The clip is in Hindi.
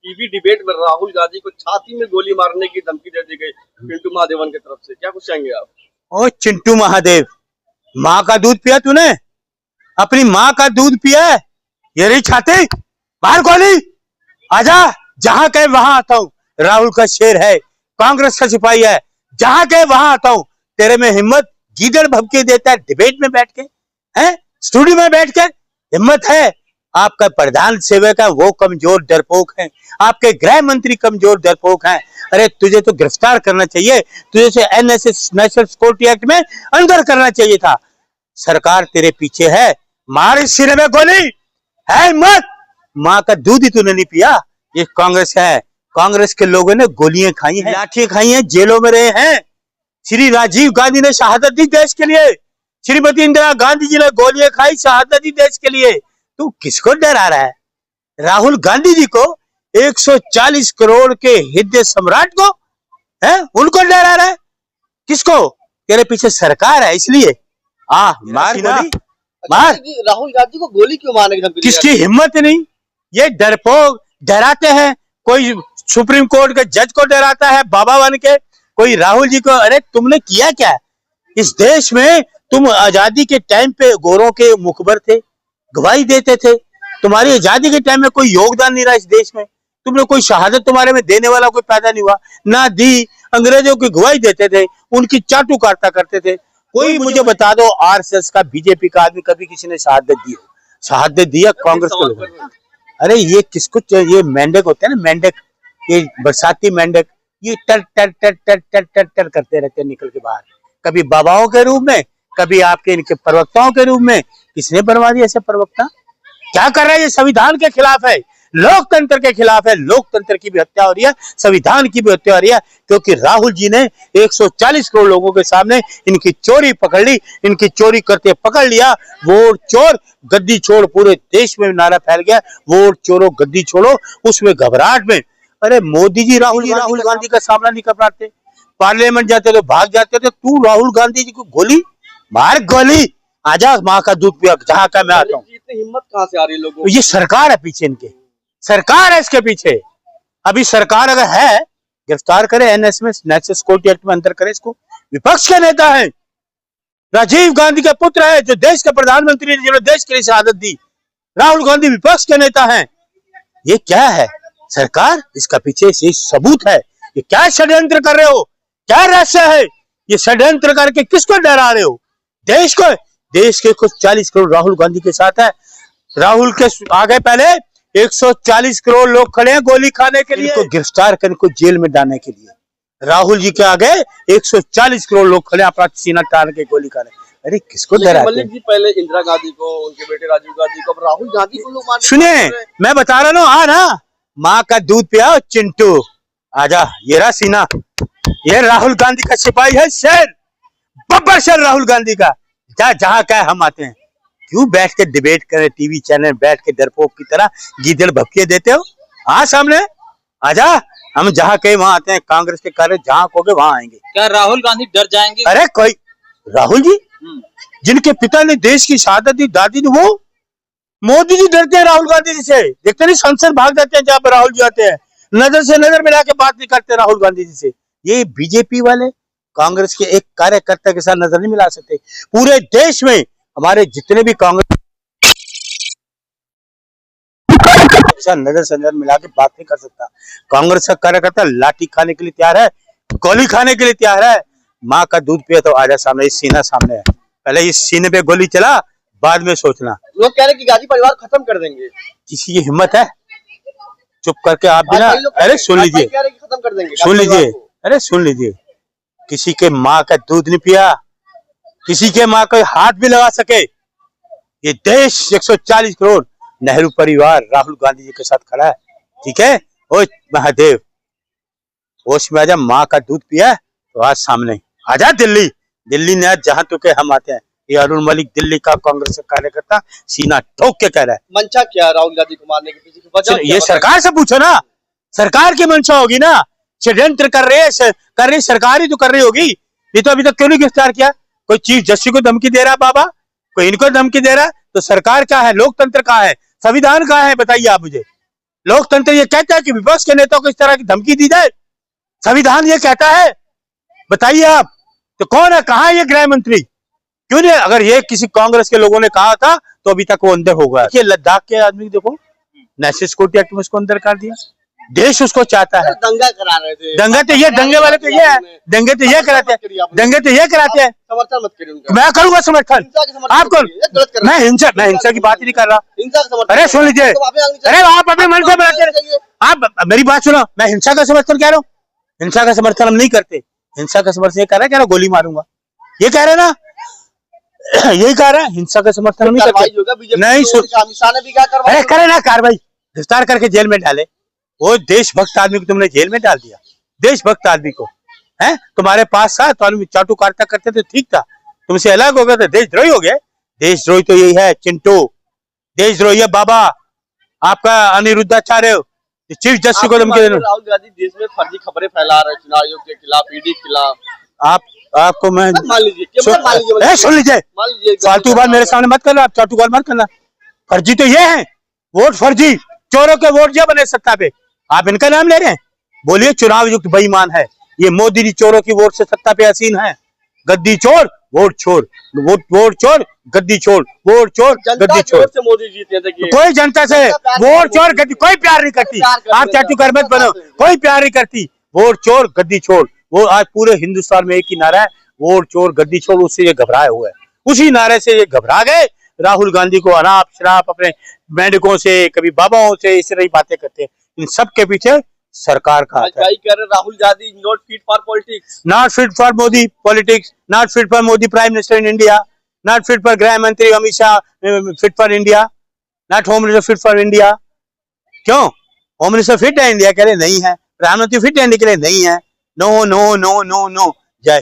टीवी डिबेट में राहुल गांधी को छाती में गोली मारने की धमकी दे दी गई चिंटू महादेवन की तरफ से, क्या कुछ कहेंगे आप? ओ चिंटू महादेव, माँ का दूध पिया तूने? अपनी माँ का दूध पिया है? ये रही छाती, बाहर गोली, आजा, जहां कहे वहां आता हूँ। राहुल का शेर है, कांग्रेस का सिपाही है, जहां कहे वहां आता हूँ। तेरे में हिम्मत? गीदड़ भभके देता है डिबेट में बैठ के, हैं स्टूडियो में बैठ के, हिम्मत है? आपका प्रधान सेवक है वो कमजोर डरपोक है, आपके गृह मंत्री कमजोर डरपोक हैं। अरे तुझे तो गिरफ्तार करना चाहिए, तुझे से एनएसएस नेशनल सिक्योरिटी एक्ट में अंदर करना चाहिए था। सरकार तेरे पीछे है, मार इस सिरे में गोली, है हिम्मत? माँ का दूध ही तूने नहीं पिया। ये कांग्रेस है, कांग्रेस के लोगों ने गोलियां खाई हैं, लाठियां खाई हैं, जेलों में रहे हैं। श्री राजीव गांधी ने शहादत दी देश के लिए, श्रीमती इंदिरा गांधी जी ने गोलियां खाई, शहादत दी देश के लिए। तू किसको डरा रहा है? राहुल गांधी जी को, 140 करोड़ के हृदय सम्राट को, है उनको डरा रहा है? किसको? तेरे पीछे सरकार है इसलिए। मार गोली, मार। राहुल गांधी को गोली क्यों मारने की धमकी? किसकी हिम्मत नहीं? ये डरपोक डराते हैं, कोई सुप्रीम कोर्ट के जज को डराता है बाबा बन के, कोई राहुल जी को। अरे तुमने किया क्या इस देश में? तुम आजादी के टाइम पे गोरों के मुखबर थे, गवाही देते थे। तुम्हारी आजादी के टाइम में कोई योगदान नहीं रहा इस देश में, तुमने कोई शहादत तुम्हारे में देने वाला कोई पैदा नहीं हुआ, ना दी। अंग्रेजों की गवाही देते थे, उनकी चाटू काटता करते थे। कोई मुझे बता दो आरएसएस का, बीजेपी का आदमी कभी किसी ने शहादत दी हो? शहादत दिया कांग्रेस के लोग। अरे ये किसको, ये मेंढक होते हैं ना, मेंढक, ये बरसाती मेंढक, ये टर टर टर टर टर टर टर करते रहते हैं निकल के बाहर, कभी बाबाओं के रूप में, कभी आपके इनके प्रवक्ताओं के रूप में। किसने बनवा दिया ऐसे प्रवक्ता? क्या कर रहा है? ये संविधान के खिलाफ है, लोकतंत्र के खिलाफ है। लोकतंत्र की भी हत्या हो रही है, संविधान की भी हत्या हो रही है, क्योंकि राहुल जी ने 140 करोड़ लोगों के सामने इनकी चोरी पकड़ ली, इनकी चोरी करते पकड़ लिया। वोट चोर गद्दी छोड़, पूरे देश में नारा फैल गया, वोट चोरो गद्दी छोड़ो। उसमें घबराहट में, अरे मोदी जी राहुल गांधी का सामना नहीं कर पाते, पार्लियामेंट जाते तो भाग जाते थे, तू राहुल गांधी जी को गोली मार, गोली, आजा, माँ का दूध पिया, जहां का मैं आता हूँ। इतनी हिम्मत कहाँ से आ रही है लोगों को? ये सरकार है पीछे, इनके सरकार है इसके पीछे। अभी सरकार अगर है, गिरफ्तार करे, एनएसएस नेशनल सिक्योरिटी एक्ट में अंदर करे इसको। विपक्ष के नेता है, राजीव गांधी के पुत्र है, जो देश के प्रधानमंत्री, जिन्होंने देश के लिए शहादत दी। राहुल गांधी विपक्ष के नेता है। ये क्या है सरकार? इसका पीछे ये सबूत है। ये क्या षड्यंत्र कर रहे हो? क्या रहस्य है? ये षड्यंत्र करके किसको डरा रहे हो? देश को। देश के कुछ 40 करोड़ राहुल गांधी के साथ है। राहुल के आगे पहले 140 करोड़ लोग खड़े हैं गोली खाने के लिए, इनको गिरफ्तार कर, इनको जेल में डालने के लिए। राहुल जी के आगे 140 करोड़ लोग खड़े हैं अपना सीना तान के गोली खाने। अरे किसको डरा? मलिक जी पहले इंदिरा गांधी को, उनके बेटे राजीव गांधी को, अब राहुल गांधी को लोग मारने। सुनिए, मैं बता रहा हूँ, ना माँ का दूध पिया चिंटू, आजा, ये रहा सीना, ये राहुल गांधी का सिपाही है, शेर, बब्बर शेर राहुल गांधी का। जहां क्या हम आते हैं। क्यों बैठ के डिबेट करें टीवी चैनल, बैठ के डरपोक की तरह गीदड़ भभके देते हो? हाँ सामने आजा, हम जहां कहे वहां आते हैं। कांग्रेस के कार्य जहां कहोगे वहां आएंगे। क्या राहुल गांधी डर जाएंगे? अरे कोई राहुल जी, जिनके पिता ने देश की शहादत दी, दादी ने, वो मोदी जी डरते हैं राहुल गांधी जी से। देखते नहीं, संसद भाग जाते हैं जहां पर राहुल जी आते हैं, नजर से नजर मिला के बात नहीं करते राहुल गांधी जी से। ये बीजेपी वाले कांग्रेस के एक कार्यकर्ता के साथ नजर नहीं मिला सकते। पूरे देश में हमारे जितने भी कांग्रेस नजर से नजर मिला के बात नहीं कर सकता। कांग्रेस का कार्यकर्ता लाठी खाने के लिए तैयार है, गोली खाने के लिए तैयार है। माँ का दूध पिए तो आजा सामने, इस सीना सामने है, पहले इस सीने पे गोली चला, बाद में सोचना। लोग कह रहे हैं कि गांधी परिवार खत्म कर देंगे। किसी की हिम्मत है? चुप करके आप भी ना, अरे सुन लीजिए, खत्म कर देंगे, सुन लीजिए, अरे सुन लीजिए, किसी के माँ का दूध नहीं पिया, किसी के माँ का हाथ भी लगा सके। ये देश 140 करोड़ नेहरू परिवार राहुल गांधी जी के साथ खड़ा है, ठीक है? ओ महादेव, होश में आजा, माँ का दूध पिया तो आज सामने आजा। दिल्ली, दिल्ली ने आज जहां तो के हम आते हैं। ये अरुण मलिक दिल्ली का कांग्रेस का कार्यकर्ता सीना ठोक के कह रहा है। मंशा क्या राहुल गांधी को मारने के पीछे की वजह? ये सरकार से पूछो ना, सरकार की मंशा होगी ना। षड्यंत्र कर रही सरकार ही तो कर रही होगी। ये तो अभी तक क्यों नहीं गिरफ्तार किया? कोई चीफ जस्टिस को धमकी दे रहा है बाबा, कोई इनको धमकी दे रहा है, तो सरकार क्या है? लोकतंत्र कहाँ है? संविधान कहाँ है? बताइए आप मुझे। लोकतंत्र ये कहता है कि विपक्ष के नेताओं को इस तरह की धमकी दी जाए? संविधान ये कहता है? बताइए आप, तो कौन है, कहाँ है ये गृह मंत्री? क्यों नहीं? अगर ये किसी कांग्रेस के लोगों ने कहा था तो अभी तक वो अंदर होगा। ये लद्दाख के आदमी देखो, नेशनल सिक्योरिटी एक्ट में उसको अंदर कर दिया। देश उसको चाहता है। दंगा करा रहे थे, दंगे तो ये, दंगे वाले तो ये है, दंगे तो ये कराते हैं, दंगे तो ये कराते हैं। समर्थन मत करिए उनका। मैं करूंगा समर्थन। हिंसा के समर्थन आप कौन? करिए, ये गलत कर रहे हैं। मैं हिंसा की बात ही नहीं कर रहा। हिंसा का समर्थन अरे सुन लीजिए, तो वापस आनी अरे चाहिए। आप अपने मन से बनाते हैं। आप मेरी बात सुनो, मैं हिंसा का समर्थन कह रहा हूँ? हिंसा का समर्थन हम नहीं करते। हिंसा का समर्थन ये कह रहा है, गोली मारूंगा, ये कह रहे ना, यही कह रहा है। हिंसा का समर्थन हम नहीं कार्रवाई करते। होगा, बीजेपी नहीं को अमित शाह ने भी क्या अरे कार्रवाई करे ना कार्रवाई, गिरफ्तार करके जेल में डाले। वो देशभक्त आदमी को तुमने जेल में डाल दिया, देशभक्त आदमी को, है? तुम्हारे पास था तो आदमी चाटू काटता करते थे, ठीक था। तुमसे अलग हो गए तो देशद्रोही हो गए। देशद्रोही तो यही है चिंटू, देशद्रोही है बाबा आपका अनिरुद्धाचार्य, चीफ जस्टिस को धमकी देना। राहुल गांधी देश में फर्जी खबरें फैला रहे हैं, चुनाव आयोग के खिलाफ, ईडी के खिलाफ। आपको मैं मान लीजिए, मान लीजिए, सुन लीजिए, मान लीजिए, फालतू बात मेरे सामने मत करना, आप चाटू बात मत करना। फर्जी तो ये है, वोट फर्जी, चोरों के वोट जो बने सत्ता पे, आप इनका नाम ले रहे हैं? बोलिए चुनाव युक्त बेईमान है ये मोदी जी, चोरों की वोट से सत्ता पे आसीन है। गद्दी चोर, वोट चोर, वोट चोर, गद्दी चोर, वोट चोर, गद्दी चोर। से मोदी जीते हैं, देखिए। कोई जनता से वोट चोर, गद्दी, कोई प्यार नहीं करती। आप चाटू कर मत बनो, कोई प्यार नहीं करती। वोट चोर, गद्दी चोर, वो आज पूरे हिंदुस्तान में एक ही नारा है, वोट चोर, गद्दी चोर। उससे ये घबराए हुए हैं, उसी नारे से ये घबरा गए। राहुल गांधी को अनाप शराब अपने मेंढकों से, कभी बाबाओं से इस तरह ही बातें करते हैं। इन सब के पीछे सरकार का हाथ है। कह रहे Rahul Gandhi not fit for politics, not fit for Modi politics, not fit for Modi prime minister in India, not fit for गृह मंत्री Amit Shah fit for India, not home minister fit for India. क्यों? होम मिनिस्टर फिट है इंडिया के लिए? नहीं है। प्रधानमंत्री फिट है इंडिया के लिए? नहीं है। No no no no no,